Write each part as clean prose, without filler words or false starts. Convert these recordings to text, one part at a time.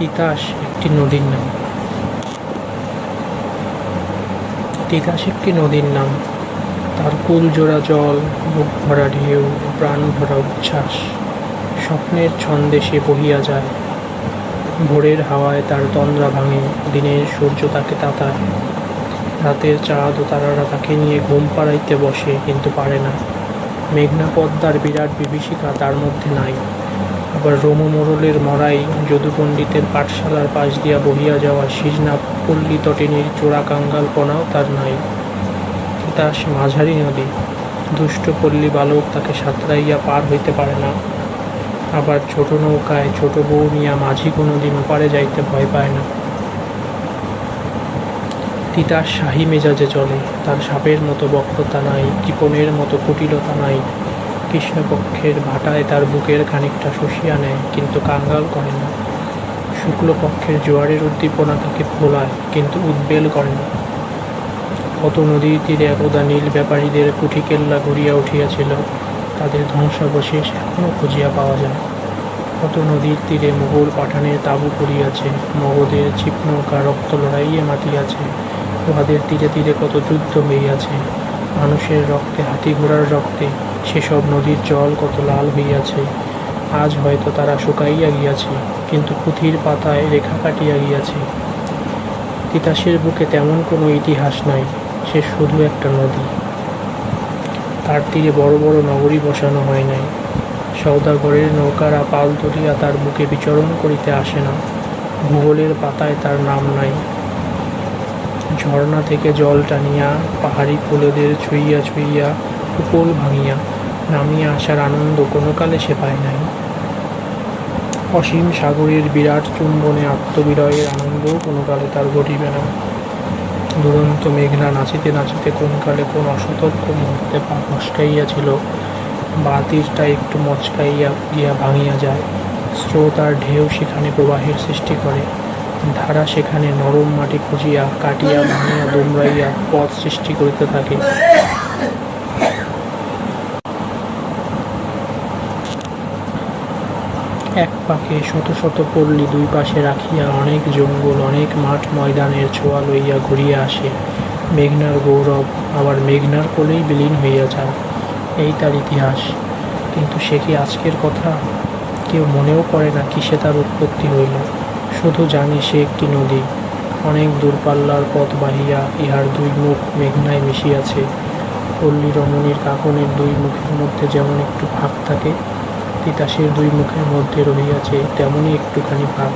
তিতাস একটি নদীর নাম। তিতাস একটি নদীর নাম। তার কুল জোড়া জল, বুক ভরা ঢেউ, প্রাণ ভরা উচ্ছ্বাস। স্বপ্নের ছন্দে সে বহিয়া যায়। ভোরের হাওয়ায় তার তন্দ্রা ভাঙে, দিনের সূর্য তাকে তাতায়। রাতের চাঁদ ও তারারা তাকে নিয়ে ঘুম পাড়াইতে বসে, কিন্তু পারে না। মেঘনা পদ্মার বিরাট বিভীষিকা তার মধ্যে নাই। আবার রোম মোড়লের মরাই, যদু পণ্ডিতের পাঠশালার পাশ দিয়া বহিয়া যাওয়া সিজনা পল্লী তটিনীর চোরা কাঙ্গালপনাও তার নাই। তিতাস মাঝারি নদী। দুষ্ট পল্লী বালক তাকে সাঁতরাইয়া পার হইতে পারে না। আবার ছোট নৌকায় ছোট বউ নিয়া মাঝি কোনোদিন ওপারে যাইতে ভয় পায় না। তিতাস শাহী মেজাজে চলে। তার সাপের মতো বক্রতা নাই, কৃপণের মতো কুটিলতা নাই। কৃষ্ণপক্ষের ভাটায় তার বুকের খানিকটা শুষিয়া নেয়, কিন্তু কাঙ্গাল করে না। শুক্লপক্ষের জোয়ারের উদ্দীপনা তাকে ভোলায়, কিন্তু উদ্বেল করে না। কত নদীর তীরে একদা নীল ব্যাপারীদের কুঠিকেল্লা ঘুরিয়া উঠিয়াছিল, তাদের ধ্বংসাবশেষ এখনও খুঁজিয়া পাওয়া যায়। কত নদীর তীরে মোগল পাঠানের তাঁবু পড়িয়াছে, মগধের ছিপ নৌকা রক্ত লড়াইয়ে মাতিয়াছে। উহাদের তীরে তীরে কত যুদ্ধ হইয়াছে, মানুষের রক্তে, হাতি ঘোড়ার রক্তে। সেসব নদীর জল কত লাল হইয়াছে। আজ হয়তো তারা শুকাইয়া গিয়াছে, কিন্তু পুঁথির পাতায় রেখা কাটিয়া গিয়াছে। তিতাসের বুকে তেমন কোনো ইতিহাস নাই, সে শুধু একটা নদী। তার তীরে বড় বড় নগরী বসানো হয় নাই। সওদাগরের নৌকারা পাল ধরিয়া তার বুকে বিচরণ করিতে আসে না। ভূগোলের পাতায় তার নাম নাই। ঝর্ণা থেকে জল টানিয়া, পাহাড়ি ফুলদের ছুঁইয়া ছুঁইয়া, উপল ভাঙিয়া নামিয়া আসার আনন্দ কোনো কালে সে পায় নাই। অসীম সাগরের বিরাট চুম্বনে আত্মবিলয়ের আনন্দও কোনো কালে তার ঘটিবে না। দুরন্ত মেঘনা নাচিতে নাচিতে কোন কালে কোন অসতর্ক মুহূর্তে পা ফসকাইয়াছিল, বা তীরটা একটু মচকাইয়া গিয়া ভাঙিয়া যায়। স্রোত আর ঢেউ সেখানে প্রবাহের সৃষ্টি করে। ধারা সেখানে নরম মাটি খুঁজিয়া, কাটিয়া, ভাঙিয়া, দুমড়াইয়া পথ সৃষ্টি করিতে থাকে। এক পাকে শত শত পল্লী দুই পাশে রাখিয়া অনেক জঙ্গল, অনেক মাঠ ময়দানের ছোঁয়া লইয়া ঘুরিয়া আসে। মেঘনার গৌরব আবার মেঘনার কোলেই বিলীন হইয়া যায়। এই তার ইতিহাস। কিন্তু সে কি আজকের কথা? কেউ মনেও করে না কিসে তার উৎপত্তি হইল। শুধু জানে সে একটি নদী, অনেক দূরপাল্লার পথ বাহিয়া ইহার দুই মুখ মেঘনায় মিশিয়াছে। পল্লী রমণীর কাকনের দুই মুখের মধ্যে যেমন একটু ফাঁক থাকে, তিতাসের দুই মুখের মধ্যে রহিয়াছে তেমনই একটুখানি ফাঁক,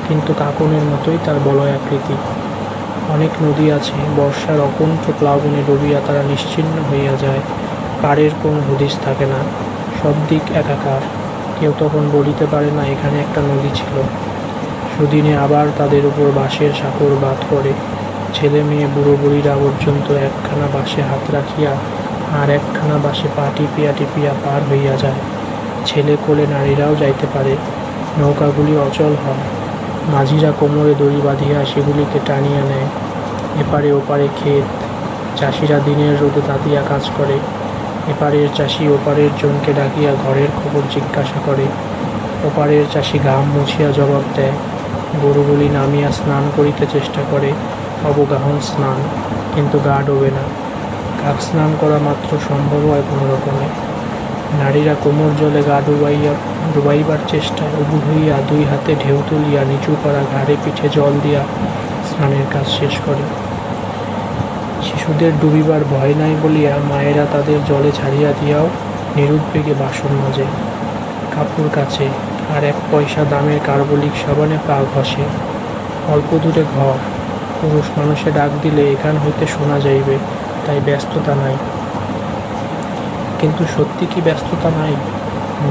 কিন্তু কাকনের মতোই তার বলয় আকৃতি। অনেক নদী আছে, বর্ষার অকণ্ঠ প্লাবনে ডুবিয়া তারা নিশ্চিহ্ন হইয়া যায়। পাড়ের কোনো হদিস থাকে না, সব দিক একাকার। কেউ তখন বলিতে পারে না এখানে একটা নদী ছিল। সুদিনে আবার তাদের উপর বাঁশের সাঁকর বাদ পড়ে। ছেলে মেয়ে বুড়ো বুড়িরা পর্যন্ত একখানা বাঁশে হাত রাখিয়া আর একখানা বাঁশে পা টিপিয়া টিপিয়া পার হইয়া যায়। ছেলে কোলে নারীরাও যাইতে পারে। নৌকাগুলি অচল হয়। মাঝিরা কোমরে দড়ি বাঁধিয়া সেগুলিকে টানিয়া নেয়। এপারে ওপারে ক্ষেত। চাষিরা দিনের রোদে তাতিয়া কাজ করে। এপারের চাষি ওপারের জনকে ডাকিয়া ঘরের খবর জিজ্ঞাসা করে। ওপারের চাষি ঘাম মুছিয়া জবাব দেয়। গরুগুলি নামিয়া স্নান করিতে চেষ্টা করে, অবগাহন স্নান, কিন্তু গা ডোবে না। কাক স্নান করা মাত্র সম্ভব হয় কোনো রকমে। নারীরা কোমর জলে গা ডুবাইবার চেষ্টায় উবু হইয়া দুই হাতে ঢেউ তুলিয়া নিচু করা ঘাড়ে পিঠে জল দিয়া স্নানের কাজ শেষ করে। শিশুদের ডুবিবার ভয় নাই বলিয়া মায়েরা তাদের জলে ছাড়িয়া দিয়াও নিরুদ্বেগে বাসন মাজে, কাপড় কাচে, আর 1 পয়সা দামের কার্বলিক সাবানে পা ঘষে। অল্প দূরে ঘর। পুরুষ মানুষে ডাক দিলে এখান হইতে শোনা যাইবে, তাই ব্যস্ততা নাই। কিন্তু সত্যি কি ব্যস্ততা নাই?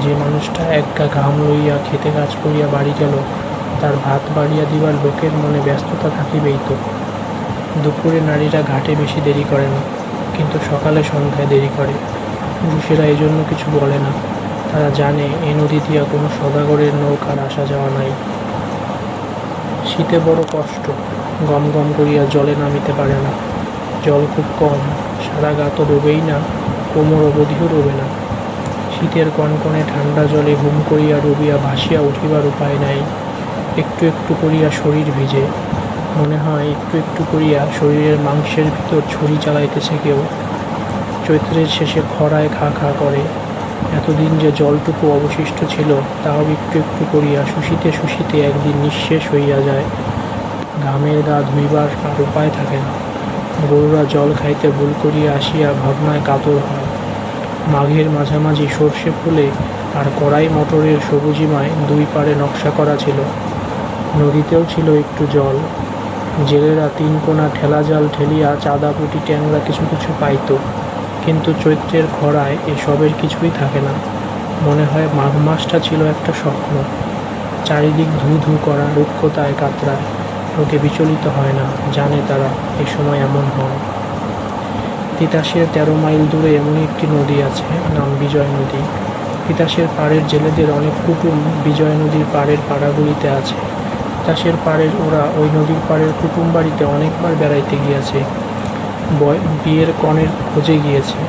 যে মানুষটা একগা ঘাম লইয়া খেতে কাজ করিয়া বাড়ি গেল, তার ভাত বাড়িয়া দিবার লোকের মনে ব্যস্ততা থাকিবেই তো। দুপুরে নারীরা ঘাটে বেশি দেরি করে না, কিন্তু সকালে সন্ধ্যায় দেরি করে। পুরুষেরা এই জন্য কিছু বলে না। তারা জানে এ নদী দিয়া কোনো সদাগরের নৌকার আসা যাওয়া নাই। শীতে বড় কষ্ট, গম গম করিয়া জলে নামিতে পারে না। জল খুব কম, সারা গা তো ডোবেই না, কোমর অবধিও ডোবে না। শীতের কনকনে ঠান্ডা জলে হুম করিয়া ডুবিয়া ভাসিয়া উঠিবার উপায় নাই। একটু একটু করিয়া শরীর ভিজে, মনে হয় একটু একটু করিয়া শরীরের মাংসের ভিতর ছুরি চালাইতেছে কেউ। চৈত্রের শেষে খরায় খা খা করে। এতদিন যে জলটুকু অবশিষ্ট ছিল তাও একটু একটু করিয়া শুষিতে শুষিতে একদিন নিঃশেষ হইয়া যায়। ঘামের গা ধুইবার আর উপায় থাকে না। গরুরা জল খাইতে ভুল করিয়া আসিয়া ভাবনায় কাতর হয়। মাঘের মাঝামাঝি সর্ষে ফুলে আর কড়াই মটরের সবুজিমায় দুই পাড়ে নকশা করা ছিল। নদীতেও ছিল একটু জল। জেলেরা তিন কোনা ঠেলা জাল ঠেলিয়া চাঁদা পুঁটি ট্যাংরা কিছু কিছু পাইত। কিন্তু চৈত্রের খরায় এসবের কিছুই থাকে না। মনে হয় মাঘ মাসটা ছিল একটা স্বপ্ন। চারিদিক ধু ধু করা রুক্ষতায় কাতরায়। লোকে বিচলিত হয় না, জানে তারা এ সময় এমন হয়। তিতাসের ১৩ মাইল দূরে এমনই একটি নদী আছে, নাম বিজয় নদী। তিতাসের পাড়ের জেলেদের অনেক কুটুম বিজয় নদীর পাড়ের পাড়াগুলিতে আছে। তিতাসের পাড়ের ওরা ওই নদীর পাড়ের কুটুম বাড়িতে অনেকবার বেড়াইতে গিয়েছে, বিয়ের কনের খোঁজে গিয়েছে।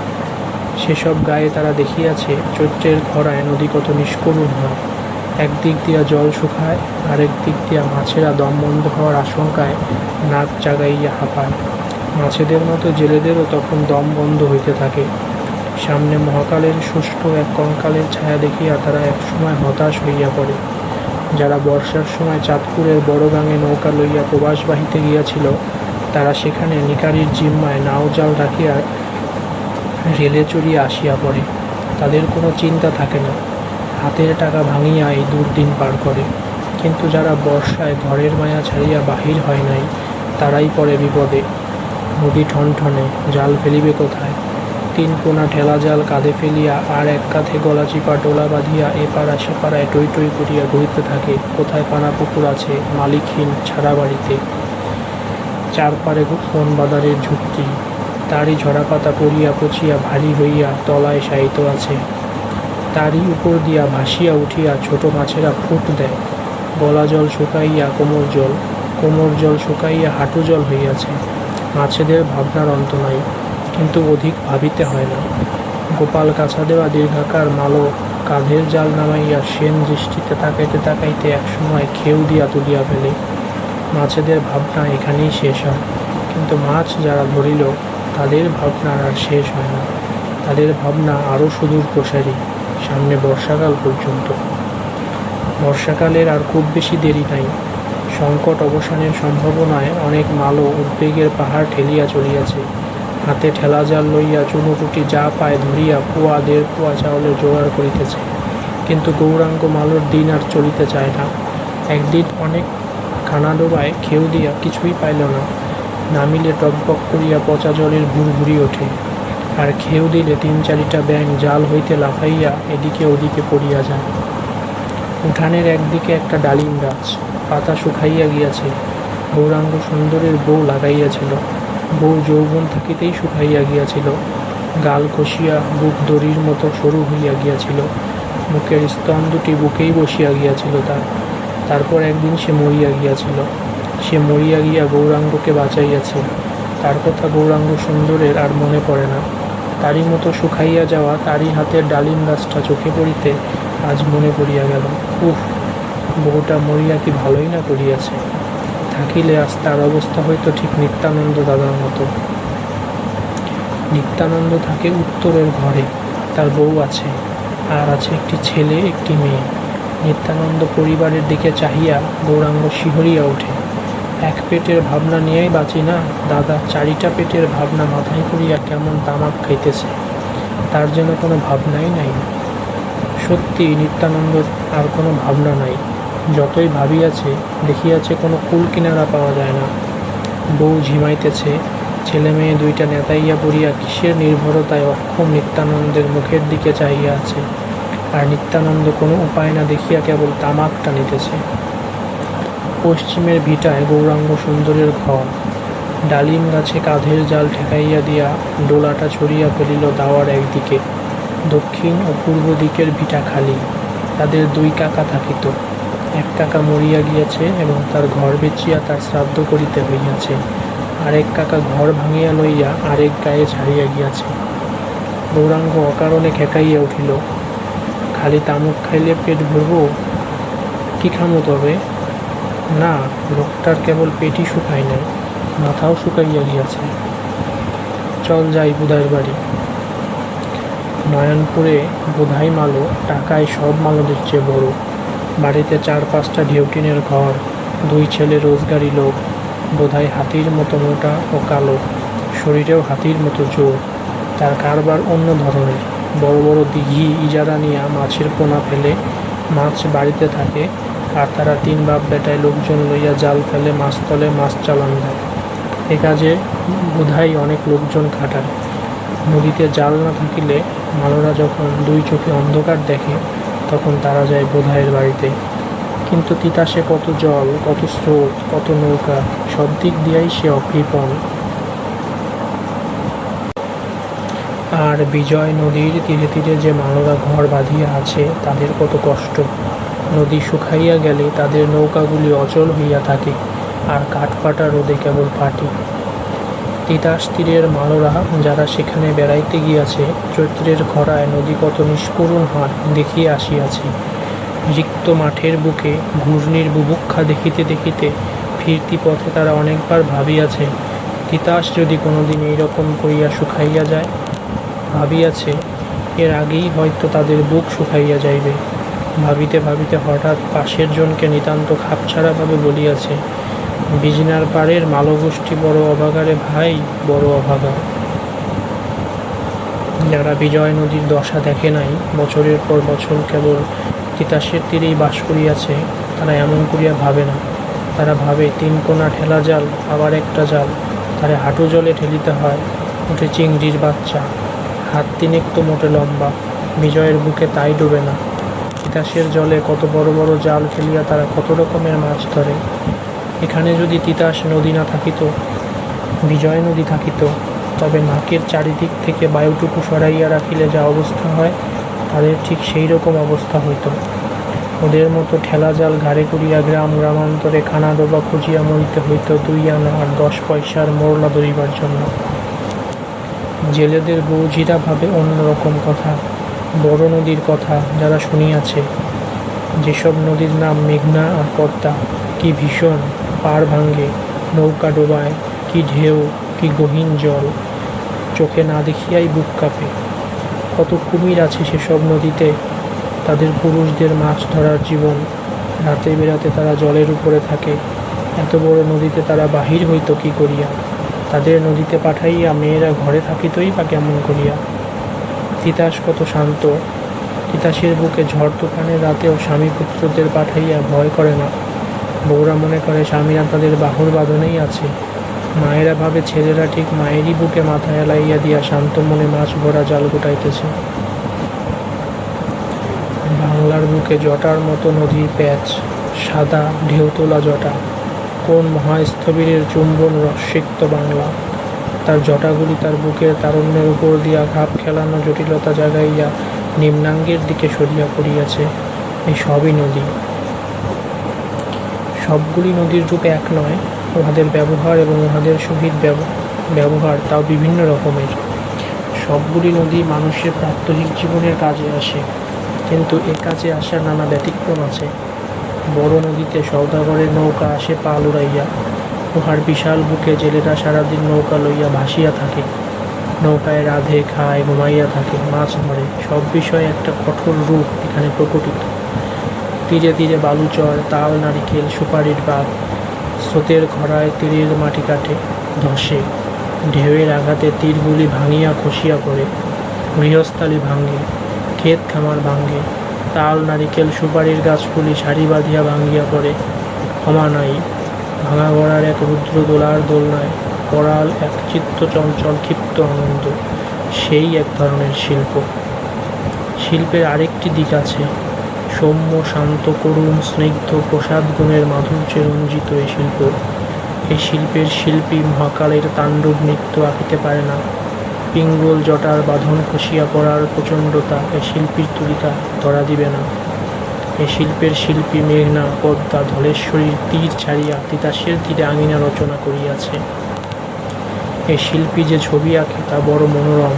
সেসব গায়ে তারা দেখিয়াছে চৈত্রের খরায় নদী কত নিষ্করুণ হয়। একদিক দিয়া জল শুকায়, আরেক দিক দিয়া মাছেরা দম বন্ধ হওয়ার আশঙ্কায় নাক জাগাইয়া হাঁপায়। মাছেদের মতো জেলেদেরও তখন দম বন্ধ হইতে থাকে। সামনে মহাকালের শুষ্ক এক কঙ্কালের ছায়া দেখিয়া তারা একসময় হতাশ হইয়া পড়ে। যারা বর্ষার সময় চাঁদপুরের বড় গাঙে নৌকা লইয়া প্রবাস বাহিতে গিয়াছিল, তারা সেখানে নিকারির জিম্মায় নাও জাল রাখিয়া রেলে চড়িয়া আসিয়া পড়ে। তাদের কোনো চিন্তা থাকে না, হাতের টাকা ভাঙিয়া এই দুর্দিন পার করে। কিন্তু যারা বর্ষায় ঘরের মায়া ছাড়িয়া বাহির হয় নাই, তারাই পড়ে বিপদে। নদী ঠনঠনে, জাল ফেলিবে কোথায়? ৩ কোনা ঠেলা জাল কাঁধে ফেলিয়া আর এক কাঁধে গলা চিপা টোলা বাঁধিয়া এপাড়া সেপাড়ায় টই টই করিয়া ঘুরিতে থাকে কোথায় পানা পুকুর আছে মালিকহীন ছাড়া বাড়িতে। চারপাড়ে বন বাদারের ঝুঁকি, তারই ঝরাপাতা পড়িয়া পচিয়া ভারী হইয়া তলায় শায়িত আছে। তারই উপর দিয়া ভাসিয়া উঠিয়া ছোট মাছেরা ফুট দেয়। গলা জল শুকাইয়া কোমর জল, কোমর জল শুকাইয়া হাঁটু জল হইয়াছে। মাছেদের ভাবনার অন্ত নাই, কিন্তু অধিক ভাবিতে হয় না। গোপাল কাছা দেওয়া দীর্ঘাকার মালো কাঁধের জাল নামাইয়া সেন দৃষ্টিতে তাকাইতে তাকাইতে একসময় খেউ দিয়া তুলিয়া ফেলে। মাছেদের ভাবনা এখানেই শেষ হয়, কিন্তু মাছ যারা ধরিল তাদের ভাবনার আর শেষ হয় না। তাদের ভাবনা আরও সুদূর প্রসারী, সামনে বর্ষাকাল পর্যন্ত। বর্ষাকালের আর খুব বেশি দেরি নাই। সংকট অবসানের সম্ভাবনায় অনেক মালো উদ্বেগের পাহাড় ঠেলিয়া চলিয়াছে। হাতে ঠেলা জাল লইয়া চুনোপুটি যা পায় ধরিয়া পোয়া ১.৫ পোয়া চাউলের জোগাড় করিতেছে। কিন্তু গৌরাঙ্গ মালোর দিন আর চলিতে চায় না। একদিন অনেক খানাডোবায় খেউ দিয়া কিছুই পাইল না। নামিলে টকবক করিয়া পচা জলের ভুরভুরি ওঠে। আর খেউ দিলে ৩-৪টা ব্যাঙ জাল হইতে লাফাইয়া এদিকে ওদিকে পড়িয়া যায়। উঠানের একদিকে একটা ডালিম গাছ, পাতা শুকাইয়া গিয়াছে। গৌরাঙ্গ সুন্দরের বউ লাগাইয়াছিল। বউ যৌবন থাকিতেই শুকাইয়া গিয়াছিল। গাল খসিয়া বুক দড়ির মতো সরু হইয়া গিয়াছিল। মুখের স্তন দুটি বুকেই বসিয়া গিয়াছিল তার। তারপর একদিন সে মরিয়া গিয়াছিল। সে মরিয়া গিয়া গৌরাঙ্গকে বাঁচাইয়াছে। তার কথা গৌরাঙ্গ সুন্দরের আর মনে পড়ে না। তারই মতো শুকাইয়া যাওয়া তারই হাতের ডালিম গাছটা চোখে পড়িতে আজ মনে পড়িয়া গেল। উফ, বউটা মরিয়া কি ভালোই না করিয়াছে। থাকিলে আজ তার অবস্থা হয়তো ঠিক নিত্যানন্দ দাদার মতো। নিত্যানন্দ থাকে উত্তরের ঘরে, তার বউ আছে, আর আছে একটি ছেলে একটি মেয়ে। নিত্যানন্দ পরিবারের দিকে চাহিয়া গৌরাঙ্গ শিহরিয়া ওঠে। এক পেটের ভাবনা নিয়েই বাঁচি না দাদা, ৪টা পেটের ভাবনা মাথায় করিয়া কেমন তামাক খাইতেছে, তার যেন কোনো ভাবনাই নাই। সত্যি নিত্যানন্দর আর কোনো ভাবনা নাই। যতই ভাবিয়াছে দেখিয়াছে কোনো কুল কিনারা পাওয়া যায় না। বউ ঝিমাইতেছে, ছেলে মেয়ে দুইটা নেতাইয়া পড়িয়া কিসের নির্ভরতায় অক্ষম নিত্যানন্দের মুখের দিকে চাহিয়া আছে। আর নিত্যানন্দ কোনো উপায় না দেখিয়া কেবল তামাক টানিতেছে। পশ্চিমের ভিটায় গৌরাঙ্গ সুন্দরের ঘর। ডালিম গাছে কাঁধের জাল ঠেকাইয়া দিয়া ডোলাটা ছড়িয়া ফেলিল দাওয়ার একদিকে। দক্ষিণ ও পূর্ব দিকের ভিটা খালি। তাদের 2 কাকা থাকিত। এক কাকা মরিয়া গিয়াছে এবং তার ঘর বেচিয়া তার শ্রাদ্ধ করিতে হইয়াছে। আরেক কাকা ঘর ভাঙিয়া লইয়া আরেক গায়ে ছাড়িয়া গিয়াছে। গৌরাঙ্গ অকারণে খেকাইয়া উঠিল। খালি তামুক খাইলে পেট ভরব? কি খামো তবে? না, লোকটার কেবল পেটই শুকায় নাই, মাথাও শুকাইয়া গিয়াছে। চল যাই বুধাইয়ের বাড়ি। নয়নপুরে বোধাই মালো টাকায় সব মালোদের চেয়ে বড়। বাড়িতে 4-5টা ঢেউটিনের ঘর, 2 ছেলে রোজগারি লোক। বোধাই হাতির মতো মোটা ও কালো, শরীরেও হাতির মতো জোর। তার কারবার অন্য ধরনের। বড় বড় দিঘি ইজারা নিয়া মাছের পোনা ফেলে মাছ বাড়িতে থাকে, আর তারা 3 বাপ বেটায় লোকজন লইয়া জাল ফেলে মাছ তলে মাছ চালান দেয়। এ কাজে বোধাই অনেক লোকজন খাটায়। নদীতে জাল না থাকিলে মালোরা যখন 2 চোখে অন্ধকার দেখে, তখন তারা যায় বোধাইয়ের বাড়িতে। কিন্তু তিতাসে কত জল, কত স্রোত, কত নৌকা, সব দিক দিয়াই সে অকৃপণ। আর বিজয় নদীর তীরে তীরে যে মালোরা ঘর বাঁধিয়া আছে, তাদের কত কষ্ট। নদী শুকাইয়া গেলে তাদের নৌকাগুলি অচল হইয়া থাকে, আর কাঠফাটা রোদে কেবল ফাটি। তিতাস তীরের মালোরা যারা সেখানে বেড়াইতে গিয়াছে, চৈত্রের খরায় নদী কত নিষ্করুণ হয় দেখিয়া আসিয়াছে। রিক্ত মাঠের বুকে ঘূর্ণির বুভুক্ষা দেখিতে দেখিতে ফিরতি পথে তারা অনেকবার ভাবিয়াছে, তিতাস যদি কোনোদিন এইরকম করিয়া শুকাইয়া যায়। ভাবিয়াছে, এর আগেই হয়তো তাদের বুক শুকাইয়া যাইবে। ভাবিতে ভাবিতে হঠাৎ পাশের জনকে নিতান্ত খাপছাড়াভাবে বলিয়াছে, বিজনার পাড়ের মালগোষ্ঠী বড় অভাগা রে ভাই, বড় অভাগা। যারা বিজয় নদীর দশা দেখে নাই, বছরের পর বছর কেবল তিতাসের তীরেই বাস করিয়াছে, তারা এমন করিয়া ভাবে না। তারা ভাবে 3 কোনা ঠেলা জাল, আবার একটা জাল, তারে হাঁটু জলে ঠেলিতে হয়। ওঠে চিংড়ির বাচ্চা, হাত 3 তো মোটে লম্বা। বিজয়ের বুকে তাই ডুবে না। তিতাসের জলে কত বড় বড় জাল ফেলিয়া তারা কত রকমের মাছ ধরে। এখানে যদি তিতাস নদী না থাকিত, বিজয় নদী থাকিত, তবে নাকের চারিদিক থেকে বায়ুটুকু সরাইয়া রাখিলে যা অবস্থা হয়, তাদের ঠিক সেই রকম অবস্থা হইত। ওদের মতো ঠেলা জাল ঘাড়ে করিয়া গ্রাম গ্রামান্তরে খানা ডোবা খুঁজিয়া মরিতে হইত 2 আনা আর 10 পয়সার মোরলা ধরিবার জন্য। জেলেদের বৌঝিরা ভাবে অন্য রকম কথা, বড় নদীর কথা যারা শুনিয়াছে। যেসব নদীর নাম মেঘনা আর পদ্মা, কি ভীষণ, পাড় ভাঙ্গে, নৌকা ডোবায়, কি ঢেউ, কি গহীন জল, চোখে না দেখিয়াই বুক কাঁপে। কত কুমির আছে সেসব নদীতে, তাদের পুরুষদের মাছ ধরার জীবন। রাতে বেরাতে তারা জলের উপরে থাকে। এত বড় নদীতে তারা বাহির হইত কি করিয়া? তাদের নদীতে পাঠাইয়া মেয়েরা ঘরে থাকিতই বা কেমন করিয়া? তিতাস কত শান্ত। তিতাসের বুকে ঝড় তুফানের রাতেও স্বামী পুত্রদের পাঠাইয়া ভয় করে না। বউরা মনে করে স্বামীরা তাদের বাহুর বাঁধনেই আছে। মায়েরা ভাবে ছেলেরা ঠিক মায়েরই বুকে মাথা এলাইয়া দিয়া শান্ত মনে মাছ ভরা জাল গোটাইতেছে। বাংলার বুকে জটার মতো নদীর প্যাচ, সাদা ঢেউতোলা জটা। কোন মহাস্থবিরের চুম্বন রসিক্ত বাংলা। তার জটাগুলি তার বুকের তারুণ্যের উপর দিয়া ঘাপ খেলানো জটিলতা জাগাইয়া নিম্নাঙ্গের দিকে সরিয়া পড়িয়াছে। এই সবই নদী। সবগুলি নদীর রূপ এক নয়, উহাদের ব্যবহার এবং উহাদের সহিত ব্যবহার তাও বিভিন্ন রকমের। সবগুলি নদী মানুষের প্রাত্যহিক জীবনের কাজে আসে, কিন্তু এ কাজে আসার নানা ব্যতিক্রম আছে। বড় নদীতে সওদাগরের নৌকা আসে পাল উড়াইয়া। উহার বিশাল বুকে জেলেরা সারাদিন নৌকা লইয়া ভাসিয়া থাকে। নৌকায় রাধে, খায়, ঘুমাইয়া থাকে, মাছ ধরে। সব বিষয়ে একটা কঠোর রূপ এখানে প্রকটিত। তীরে তীরে বালুচর, তাল, নারিকেল, সুপারির বাগ। স্রোতের খরায় তীরের মাটি কাটে, ধসে। ঢেউয়ের আঘাতে তীরগুলি ভাঙিয়া খসিয়া পড়ে। গৃহস্থালি ভাঙ্গে, ক্ষেত খামার ভাঙ্গে। তাল, নারিকেল, সুপারির গাছগুলি সারি বাঁধিয়া ভাঙ্গিয়া পড়ে। ক্ষমা নাই। ভাঙা গড়ার এক রুদ্র দোলার দোলনায় করাল এক চিত্ত চঞ্চল ক্ষিপ্ত আনন্দ। সেই এক ধরনের শিল্প। শিল্পের আরেকটি দিক আছে, সৌম্য, শান্ত, করুণ, স্নিগ্ধ, প্রসাদ গুণের মাধুর্যে রঞ্জিত এই শিল্প। এই শিল্পের শিল্পী মহাকালের তাণ্ডব নৃত্য আঁকিতে পারে না। পিঙ্গল জটার বাঁধন খসিয়া পড়ার প্রচণ্ডতা এই শিল্পীর তুলিকা ধরা দিবে না। এই শিল্পের শিল্পী মেঘনা, পদ্মা, ধলেশ্বরীর তীর ছাড়িয়া তিতাসের তীরে আঙিনা রচনা করিয়াছে। এই শিল্পী যে ছবি আঁকে তা বড় মনোরম।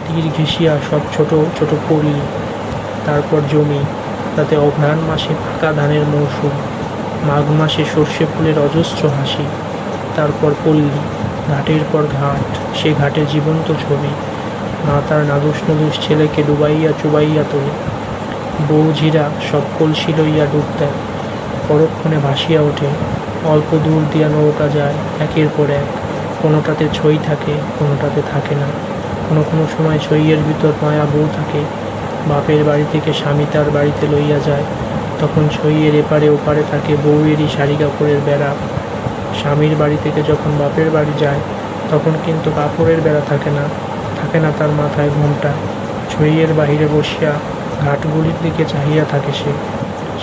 তীর ঘেঁষিয়া সব ছোট ছোট পল্লী, তারপর জমি, তাতে অঘ্রাণ মাসে পাকা ধানের মৌসুম। মাঘ মাসে সর্ষে ফুলের অজস্র হাসি। তারপর পল্লী, ঘাটের পর ঘাট, সে ঘাটের জীবন্ত ছবি। মা তার নাদুস নুদুস ছেলেকে ডুবাইয়া চুবাইয়া তোলে। বউঝিরা সব কলসি লইয়া ডুব দেয়, পরক্ষণে ভাসিয়া ওঠে। অল্প দূর দিয়া নৌকা যায় একের পর এক, কোনোটাতে ছই থাকে, কোনোটাতে থাকে না। কোনো কোনো সময় ছইয়ের ভিতর মায়া বউ থাকে। বাপের বাড়ি থেকে স্বামী তার বাড়িতে লইয়া যায়, তখন ছইয়ের এপারে ওপারে থাকে বউয়েরই শাড়ি কাপড়ের বেড়া। স্বামীর বাড়ি থেকে যখন বাপের বাড়ি যায়, তখন কিন্তু কাপড়ের বেড়া থাকে না, থাকে না তার মাথায় ঘোমটা। ছইয়ের বাহিরে বসিয়া ঘাটগুলির দিকে চাহিয়া থাকে সে।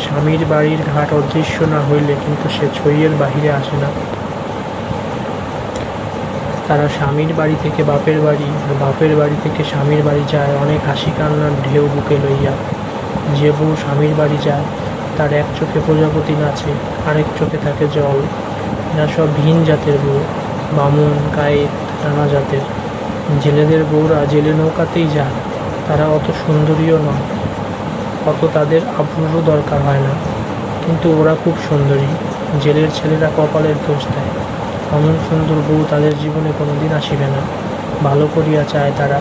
স্বামীর বাড়ির ঘাট অদৃশ্য না হইলে কিন্তু সে ছইয়ের বাহিরে আসে না। তারা স্বামীর বাড়ি থেকে বাপের বাড়ি আর বাপের বাড়ি থেকে স্বামীর বাড়ি যায় অনেক হাসি কান্নার ঢেউ বুকে লইয়া। যে বউ স্বামীর বাড়ি যায় তার এক চোখে প্রজাপতি নাচে, আরেক চোখে থাকে জল। এরা সব ভিন জাতের বউ, বামুন কায়েত নানা জাতের। জেলেদের বউরা জেলে নৌকাতেই যায়, তারা অত সুন্দরীও নয়, অত তাদের আবরুরও দরকার হয় না, কিন্তু ওরা খুব সুন্দরী। জেলের ছেলেরা কপালের দোষ দেয়, অমন সুন্দর বউ তাদের জীবনে কোনোদিন আসিবে না। ভালো করিয়া চায় তারা,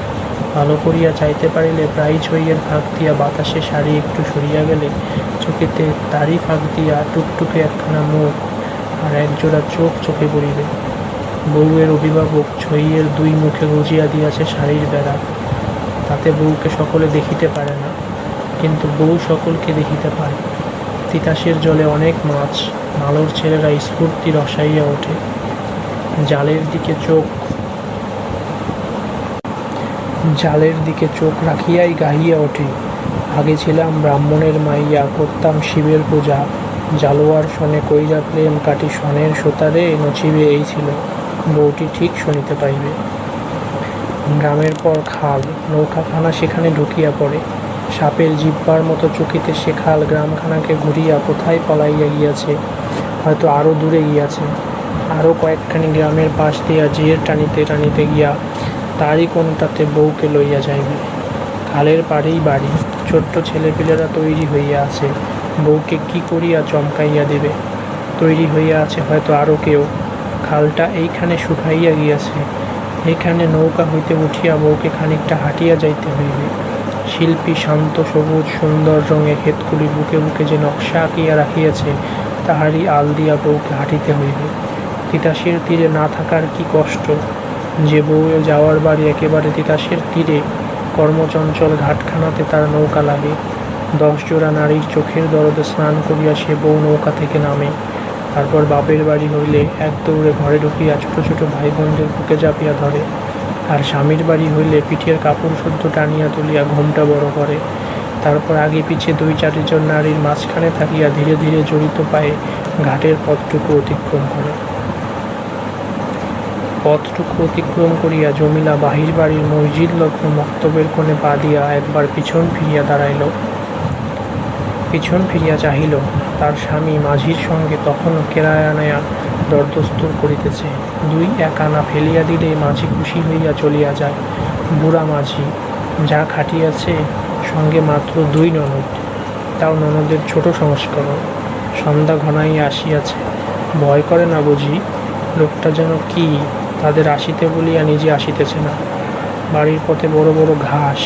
ভালো করিয়া চাইতে পারিলে প্রায় ছইয়ের ফাঁক দিয়া বাতাসে শাড়ি একটু সরিয়া গেলে চোখেতে তারই ফাঁক দিয়া টুকটুকে একখানা মুখ আর একজোড়া চোখ চোখে পড়িবে। বউয়ের অভিভাবক ছইয়ের দুই মুখে গজিয়া দিয়াছে শাড়ির বেড়া, তাতে বউকে সকলে দেখিতে পারে না, কিন্তু বউ সকলকে দেখিতে পারে। তিতাসের জলে অনেক মাছ, মালোর ছেলেরা স্ফূর্তি রসাইয়া ওঠে। জালের দিকে চোখ রাখিয়াই গাহিয়া ওঠে, আগে ছিলাম ব্রাহ্মণের মাইয়া, করতাম শিবের পূজা। জালোয়ার শনে কইরা প্রেম কাটি শনের সোতারে নচিবে, এই ছিল বউটি ঠিক শুনিতে পাইবে। গ্রামের পর খাল, নৌকাখানা সেখানে ঢুকিয়া পড়ে। সাপের জিহ্বার মতো চকিতে সে খাল গ্রামখানাকে ঘুরিয়া কোথায় পলাইয়া গিয়াছে, হয়তো আরও দূরে গিয়াছে। আরও কয়েকখানি গ্রামের পাশ দিয়া জের টানিতে টানিতে গিয়া তারই কোনটাতে বউকে লইয়া যাইবে। খালের পাড়েই বাড়ি, ছোট্ট ছেলেপিলেরা তৈরি হইয়া আছে, বউকে কি করিয়া চমকাইয়া দেবে। তৈরি হইয়া আছে হয়তো আরও কেউ। খালটা এইখানে শুকাইয়া গিয়াছে, এইখানে নৌকা হইতে উঠিয়া বউকে খানিকটা হাঁটিয়া যাইতে হইবে। শিল্পী শান্ত সবুজ সুন্দর রঙের ক্ষেতগুলি বুকে বুকে যে নকশা আঁকিয়া রাখিয়াছে, তাহারই আল দিয়া বউকে হাঁটিতে হইবে। তিতাসের তীরে না থাকার কি কষ্ট! যে বউয়ে যাওয়ার বাড়ি একেবারে তিতাসের তীরে, কর্মচঞ্চল ঘাটখানাতে তার নৌকা লাগে। 10 জোড়া নারীর চোখের দরদে স্নান করিয়া সে বউ নৌকা থেকে নামে। তারপর বাপের বাড়ি হইলে এক দৌড়ে ঘরে ঢুকিয়া ছোট ছোট ভাই বোনদের বুকে চাপিয়া ধরে, আর স্বামীর বাড়ি হইলে পিঠের কাপড় শুদ্ধ টানিয়া তুলিয়া ঘোমটা বড় করে। তারপর আগে পিছে 2-4 জন নারীর মাঝখানে থাকিয়া ধীরে ধীরে জড়িত পায়ে ঘাটের পথটুকু অতিক্রম করে। পথটুকু অতিক্রম করিয়া জমিলা বাহির বাড়ির মসজিদ লগ্ন মক্তবের কোণে পা দিয়া একবার পিছন ফিরিয়া দাঁড়াইল। পিছন ফিরিয়া চাহিল, তার স্বামী মাঝির সঙ্গে তখনও কেরায়ানায়া দরদস্তুর করিতেছে। 2-1 আনা ফেলিয়া দিলে মাঝি খুশি হইয়া চলিয়া যায়। বুড়া মাঝি যা খাটিয়াছে, সঙ্গে মাত্র 2 ননদ, তাও ননদের ছোট সংস্করণ। সন্ধ্যা ঘনাইয়া আসিয়াছে, ভয় করে না বুঝি? লোকটা যেন কি তাদের আসিতে বলিয়া নিজে আসিতেছে না। বাড়ির পথে বড় বড় ঘাস,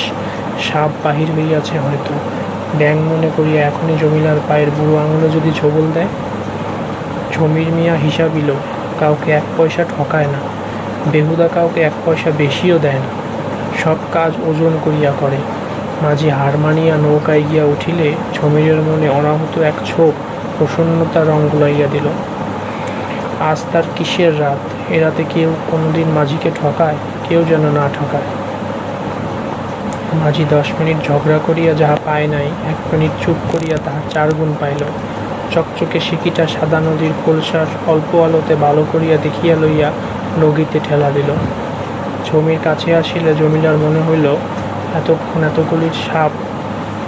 সাপ বাহির হইয়াছে হয়তো। ব্যাঙ মনে করিয়া এখনই জমিলার পায়ের বুড়ো আঙুলে যদি ছোবল দেয়। জমির মিয়া হিসাবিল, কাউকে 1 পয়সা ঠকায় না, বেহুদা কাউকে 1 পয়সা বেশিও দেয় না, সব কাজ ওজন করিয়া করে। মাঝি হার মানিয়া নৌকায় গিয়া উঠিলে জমিরের মনে অনাহূত এক ছোপ প্রসন্নতা রং গুলাইয়া দিল। আজ তার কিসের রাত? এ রাতে কেউ কোনোদিন মাঝিকে ঠকায়? কেউ যেন না ঠকায়। মাঝি 10 মিনিট ঝগড়া করিয়া যাহা পায় নাই, 1 মিনিট চুপ করিয়া তাহার 4 গুণ পাইল। চকচকে সিকিটা সাদা নদীর খোলসার অল্প আলোতে ভালো করিয়া দেখিয়া লইয়া নগীতে ঠেলা দিল। জমির কাছে আসিলে জমিলার মনে হইল এতক্ষণ এতগুলি সাপ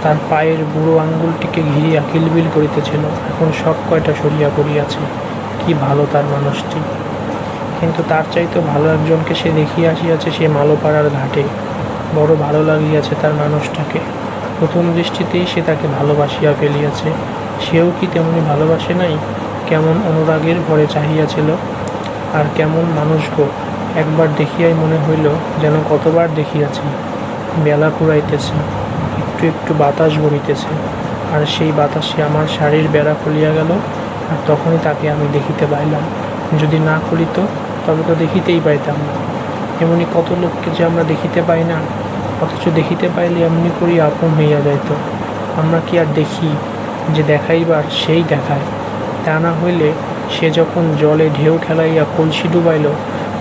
তার পায়ের বুড়ো আঙ্গুলটিকে ঘিরিয়া কিলবিল করিতেছিল, এখন সব কয়টা সরিয়া পড়িয়াছে। কি ভালো তার মানুষটি! কিন্তু তার চাইতে ভালো একজনকে সে দেখিয়া আসিয়াছে সে মালোপাড়ার ঘাটে। বড় ভালো লাগিয়াছে তার মানুষটাকে। প্রথম দৃষ্টিতেই সে তাকে ভালোবাসিয়া ফেলিয়াছে। সেও কি তেমনি ভালোবাসে নাই? কেমন অনুরাগের ভরে চাহিয়াছিল। আর কেমন মানুষ গো, একবার দেখিয়াই মনে হইল যেন কতবার দেখিয়াছি। বেলা ফুরাইতেছে, একটু একটু বাতাস বহিতেছে, আর সেই বাতাসে আমার শাড়ির বেড়া খুলিয়া গেল, আর তখনই তাকে আমি দেখিতে পাইলাম। যদি না খুলিত তবে তো দেখিতেই পাইতাম না। এমনি কত লোককে যে আমরা দেখিতে পাই না, অথচ দেখিতে পাইলে এমনি করি আপন হইয়া যাইত। আমরা কি আর দেখি যে দেখাইবার সেই দেখায়? তা না হইলে সে যখন জলে ঢেউ খেলাইয়া কলসি ডুবাইল,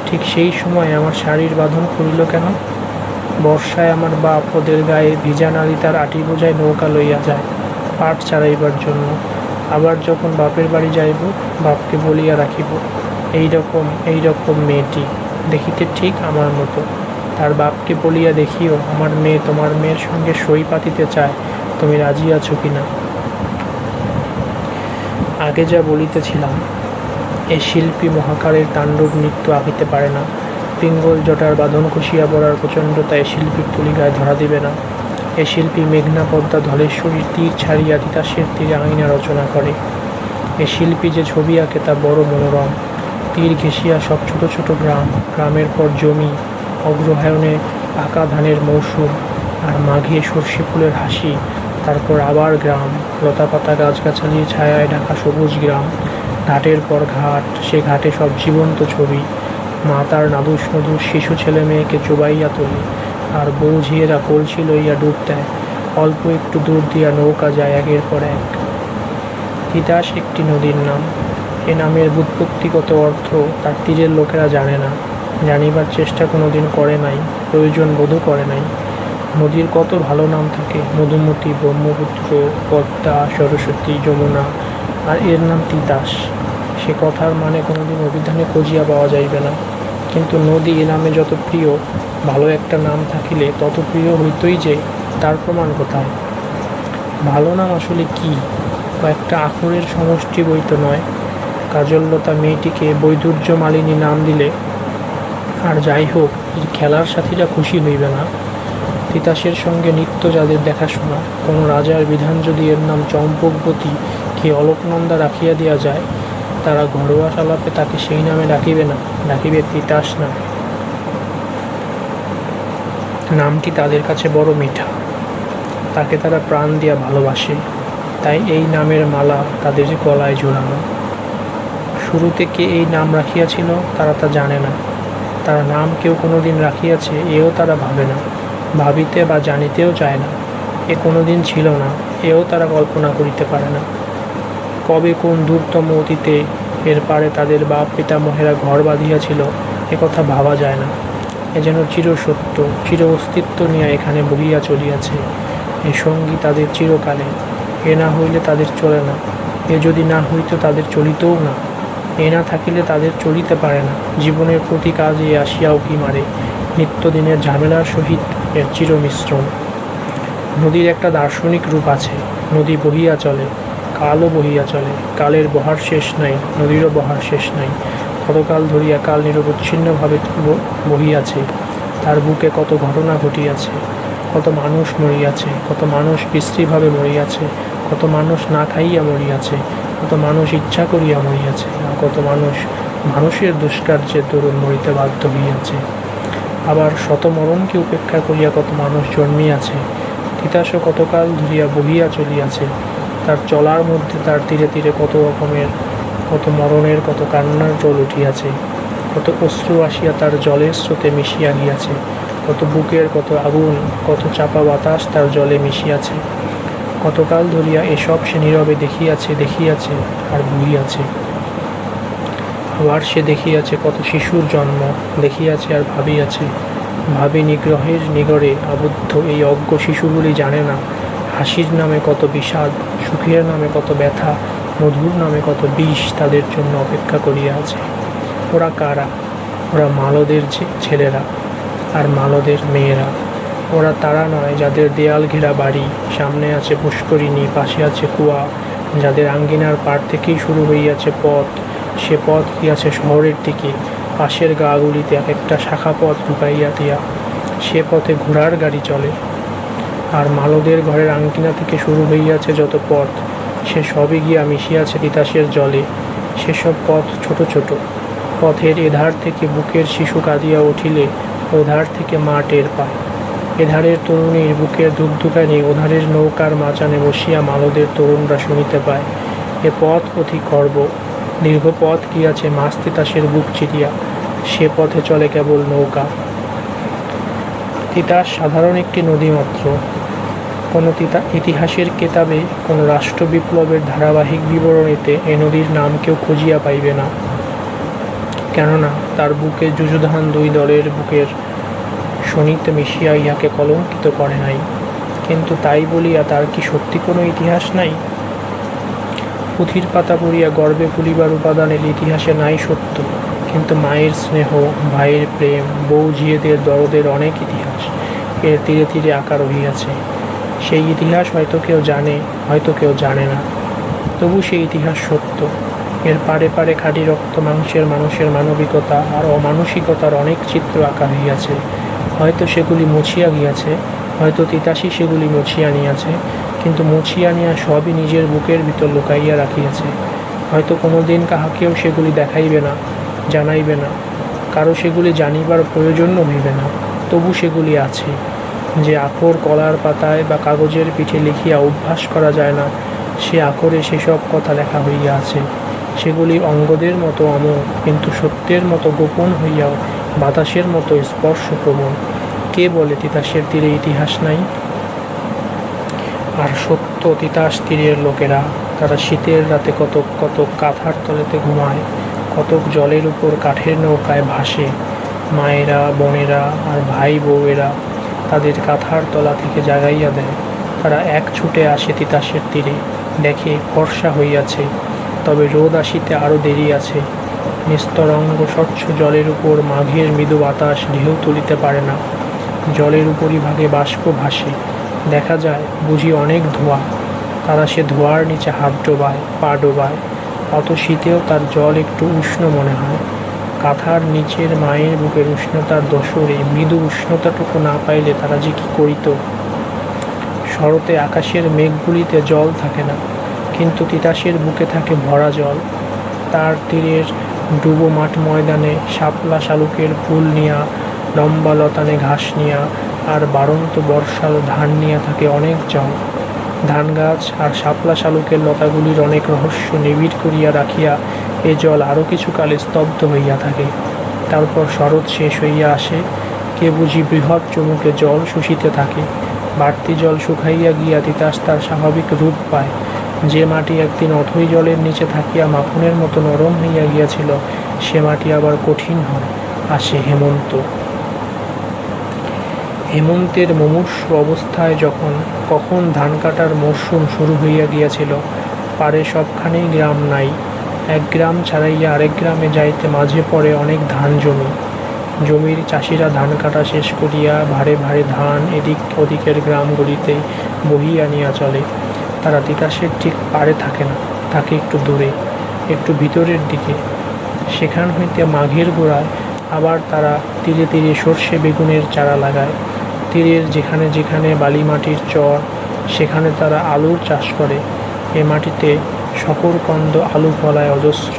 ঠিক সেই সময় আমার শাড়ির বাঁধন খুলিল কেন? বর্ষায় আমার বাপ ওদের গায়ে ভিজা নারী তার আটি বোঝায় নৌকা লইয়া যায় পাট ছাড়াইবার জন্য। আবার যখন বাপের বাড়ি যাইব, বাপকে বলিয়া রাখিব, এই রকম মেয়েটি দেখিতে ঠিক আমার মতো। তার বাপকে বলিয়া দেখিও, আমার মেয়ে তোমার মেয়ের সঙ্গে সই পাতিতে চায়, তুমি রাজি আছো কিনা। আগে যা বলিতেছিলাম, এ শিল্পী মহাকারের তাণ্ডব নৃত্য আঁকিতে পারে না। পিঙ্গল জটার বাঁধন খুশিয়া পড়ার প্রচণ্ডতা এ শিল্পীর তুলিকায় ধরা দিবে না। এ শিল্পী মেঘনা পদ্মা ধলেশ্বরীর তীর ছাড়িয়া তিতাসের তীরে আইনা রচনা করে। এ শিল্পী যে ছবি আঁকে তা বড় মনোরম। তীর ঘেঁষিয়া সব ছোট ছোট গ্রাম, গ্রামের পর জমি, অগ্রহায়ণে পাকা ধানের মৌসুম, আর মাঘে সর্ষে ফুলের হাসি, তারপর আবার গ্রাম, লতাপাতা গাছগাছালির ছায়ায় ঢাকা সবুজ গ্রাম, ঘাটের পর ঘাট, সে ঘাটে সব জীবন্ত ছবি। মা তার নাদুস নদুস শিশু ছেলে মেয়েকে চোবাইয়া তোলে, আর বউ ঝিয়েরা কলসি লইয়া ডুব দেয়। অল্প একটু দূর দিয়া নৌকা যায় একের পর এক। তিতাস একটি নদীর নাম। এ নামের ব্যুৎপত্তিগত অর্থ তার তীরের লোকেরা জানে না, জানিবার চেষ্টা কোনোদিন করে নাই, প্রয়োজন বোধও করে নাই। নদীর কত ভালো নাম থাকে, মধুমতি, ব্রহ্মপুত্র, পদ্মা, সরস্বতী, যমুনা, আর এর নাম তিতাস। সে কথার মানে কোনোদিন অভিধানে খুঁজিয়া পাওয়া যাইবে না। কিন্তু নদী এ নামে যত প্রিয়, ভালো একটা নাম থাকিলে তত প্রিয় হইতই যে, তার প্রমাণ কোথায়? ভালো নাম আসলে কি? কয়েকটা আখরের সমষ্টি বই তো নয়। কাজললতা মেয়েটিকে বৈদুর্য মালিনী নাম দিলে, আর যাই হোক, এর খেলার সাথীরা খুশি হইবে না? তিতাসের সঙ্গে নিত্য যাদের দেখাশোনা, কোনো রাজার বিধান যদি এর নাম চম্পকবতী কি অলোকনন্দা রাখিয়া দেওয়া যায়, তারা ঘরোয়া আলাপে তাকে সেই নামে ডাকিবে না, ডাকিবে তিতাস নামে। নামটি তাদের কাছে বড় মিঠা, তাকে তারা প্রাণ দিয়া ভালোবাসে, তাই এই নামের মালা তাদের গলায় ঝোলানো। শুরুতে কে এই নাম রাখিয়াছিল তারা তা জানে না। তারা নাম কেউ কোনোদিন রাখিয়াছে এও তারা ভাবে না, ভাবিতে বা জানিতেও চায় না। এ কোনোদিন ছিল না, এও তারা কল্পনা করিতে পারে না। কবে কোন দূরতম অতীতে এর পারে তাদের বাপ পিতামহেরা ঘর বাঁধিয়াছিল, একথা ভাবা যায় না। এ যেন চিরসত্য, চির অস্তিত্ব নিয়ে এখানে বহিয়া চলিয়াছে। এ সঙ্গী তাদের চিরকালে। এ না হইলে তাদের চলে না, এ যদি না হইত তাদের চলিতও না। এ না থাকিলে তাদের চলিতে পারে না। জীবনের প্রতি কাজে আসিয়া উকি মারে, নিত্যদিনের ঝামেলার সহিত এর চিরমিশ্রণ। নদীর একটা দার্শনিক রূপ আছে। নদী বহিয়া চলে, কালও বহিয়া চলে, কালের বহার শেষ নাই, নদীরও বহার শেষ নাই। কতকাল ধরিয়া কাল নিরবচ্ছিন্নভাবে বহিয়াছে, তার বুকে কত ঘটনা ঘটিয়াছে, কত মানুষ মরিয়াছে, কত মানুষ বিশ্রীভাবে মরিয়াছে, কত মানুষ না খাইয়া মরিয়াছে, কত মানুষ ইচ্ছা করিয়া মরিয়াছে, আর কত মানুষ মানুষের দুষ্কার্যের দরুন মরিতে বাধ্য হইয়াছে। আবার শত মরণকে উপেক্ষা করিয়া কত মানুষ জন্মিয়াছে। তিতাসও কতকাল ধরিয়া বহিয়া চলিয়াছে, তার চলার মধ্যে তার তীরে তীরে কত রকমের, কত মরণের, কত কান্নার জল উঠিয়াছে, কত অশ্রু আসিয়া তার জলের স্রোতে মিশিয়া গিয়াছে, কত বুকের কত আগুন, কত চাপা বাতাস তার জলে মিশিয়াছে। কতকাল ধরিয়া এসব সে নীরবে দেখিয়াছে আর ভুলিয়াছে। আবার সে দেখিয়াছে কত শিশুর জন্ম, দেখিয়াছে আর ভাবিয়াছে। ভাবি নিগ্রহের নিগড়ে আবদ্ধ এই অজ্ঞ শিশুগুলি জানে না হাসির নামে কত বিষাদ, সুখের নামে কত ব্যথা, মধুর নামে কত বিষ তাদের জন্য অপেক্ষা করিয়া আছে। ওরা কারা? ওরা মালদের ছেলেরা আর মালদের মেয়েরা। ওরা তারা নয় যাদের দেয়াল ঘেরা বাড়ি, সামনে আছে পুষ্করিণী, পাশে আছে কুয়া, যাদের আঙ্গিনার পাড় থেকেই শুরু হইয়াছে পথ, সে পথ গিয়াছে শহরের দিকে, পাশের গাগুলিতে এক একটা শাখা পথ ঢুকাইয়া দিয়া সে পথে ঘোড়ার গাড়ি চলে। আর মালদের ঘরের আঙ্গিনা থেকে শুরু হইয়াছে যত পথ, সে সবই গিয়া মিশিয়াছে তিতাসের জলে। সেসব পথ ছোট ছোট। পথের এধার থেকে বুকের শিশু কাঁদিয়া উঠিলে ওধার থেকে মা টের পায়। এধারের তরুণীর বুকের ধুকধুকানি ওধারের নৌকার মাচানে বসিয়া মালদের তরুণরা শুনিতে পায়। এ পথ অতি গর্ব, দীর্ঘ পথ গিয়াছে মাছ তিতাসের বুক চিরিয়া, সে পথে চলে কেবল নৌকা। তিতাস সাধারণ একটি নদী মাত্র। কোনো ইতিহাসের কেতাবে, কোনো রাষ্ট্র বিপ্লবের ধারাবাহিক বিবরণীতে এ নদীর নাম কেউ খুঁজিয়া পাইবে না, কেননা তার বুকে যুযুধান দুই দলের বুকের শোণিতে মিশিয়া ইহাকে কলঙ্কিত করে নাই। কিন্তু তাই বলিয়া তার কি সত্যি কোনো ইতিহাস নাই? পুঁথির পাতা পড়িয়া গর্বে ভুলিবার উপাদানের ইতিহাসে নাই সত্য, কিন্তু মায়ের স্নেহ, ভাইয়ের প্রেম, বউ ঝিয়েদের দরদের অনেক ইতিহাস এর তীরে তীরে আঁকা রহিয়াছে। সেই ইতিহাস হয়তো কেউ জানে, হয়তো কেউ জানে না, তবু সেই ইতিহাস সত্য। এর পারে পারে খাঁটি রক্ত মাংসের মানুষের মানবিকতা আর অমানসিকতার অনেক চিত্র আঁকা হইয়াছে। হয়তো সেগুলি মুছিয়া গিয়াছে, হয়তো তিতাসই সেগুলি মুছিয়া নিয়াছে, কিন্তু মুছিয়া নিয়া সবই নিজের বুকের ভিতর লুকাইয়া রাখিয়াছে। হয়তো কোনো দিন কাহাকেও সেগুলি দেখাইবে না, জানাইবে না, কারো সেগুলি জানিবার প্রয়োজনও হইবে না, তবু সেগুলি আছে। যে আখর কলার পাতায় বা কাগজের পিঠে লিখিয়া অভ্যাস করা যায় না, সে আখরে সেসব কথা লেখা হইয়া আছে। সেগুলি অঙ্গদের মতো অমোঘ, কিন্তু সত্যের মতো গোপন হইয়াও বাতাসের মতো স্পর্শপ্রবণ। কে বলে তিতাসের তীরে ইতিহাস নাই? আর সত্য তিতাস তীরের লোকেরা, তারা শীতের রাতে কতক কতক কাঁথার তলেতে ঘুমায়, কতক জলের উপর কাঠের নৌকায় ভাসে। মায়েরা, বোনেরা আর ভাই বউয়েরা তাদের কাঁথার তলা থেকে জাগাইয়া দেয়। তারা এক ছুটে আসে তিতাসের তীরে, দেখে ফর্সা হইয়াছে, তবে রোদ আসিতে আরও দেরি আছে। নিস্তরঙ্গ স্বচ্ছ জলের উপর মাঘের মৃদু বাতাস ঢেউ তুলিতে পারে না। জলের উপরিভাগে বাষ্প ভাসে, দেখা যায় বুঝি অনেক ধোঁয়া। তারা সে ধোঁয়ার নিচে হাত ডোবায়, পা ডোবায়, অত শীতেও তার জল একটু উষ্ণ মনে হয়। কাঁথার নিচের মায়ের বুকের উষ্ণতার দোসরে মৃদু উষ্ণতাটুকু না পাইলে তারা যে কী করিত। শরতে আকাশের মেঘগুলিতে জল থাকে না, কিন্তু তিতাসের বুকে থাকে ভরা জল। তার তীরের ডুবো মাঠ ময়দানে শাপলা শালুকের ফুল নিয়া, লম্বা লতানে ঘাস নিয়া আর বাড়ন্ত বর্ষাল ধান নিয়া থাকে অনেক জল। ধান গাছ আর শাপলা শালুকের লতাগুলির অনেক রহস্য নিবিড় করিয়া রাখিয়া এ জল আরও কিছুকালে স্তব্ধ হইয়া থাকে। তারপর শরৎ শেষ হইয়া আসে, কে বুঝি বৃহৎ চমুকে জল শুষিতে থাকে। বাড়তি জল শুকাইয়া গিয়া তিতাস তার স্বাভাবিক রূপ পায়। যে মাটি একদিন অথই জলের নিচে থাকিয়া মাখনের মতো নরম হইয়া গিয়াছিল, সে মাটি আবার কঠিন হয়। আসে হেমন্ত। হেমন্তের মুমূর্ষু অবস্থায় কখন ধান কাটার মরশুম শুরু হইয়া গিয়াছিল। পারে সবখানেই গ্রাম নাই, এক গ্রাম ছাড়াইয়া আরেক গ্রামে যাইতে মাঝে পড়ে অনেক ধান জমি। জমির চাষিরা ধান কাটা শেষ করিয়া ভারে ভারে ধান এদিক ওদিকের গ্রামগুলিতে বহিয়া নিয়া চলে। তারা তিতাসের ঠিক পাড়ে থাকে না, থাকে একটু দূরে, একটু ভিতরের দিকে। সেখান হইতে মাঘের গোড়ায় আবার তারা তীরে তীরে সর্ষে বেগুনের চারা লাগায়। তীরের যেখানে যেখানে বালি মাটির চর, সেখানে তারা আলুর চাষ করে। এ মাটিতে শকরকন্দ আলু ফলায় অজস্র।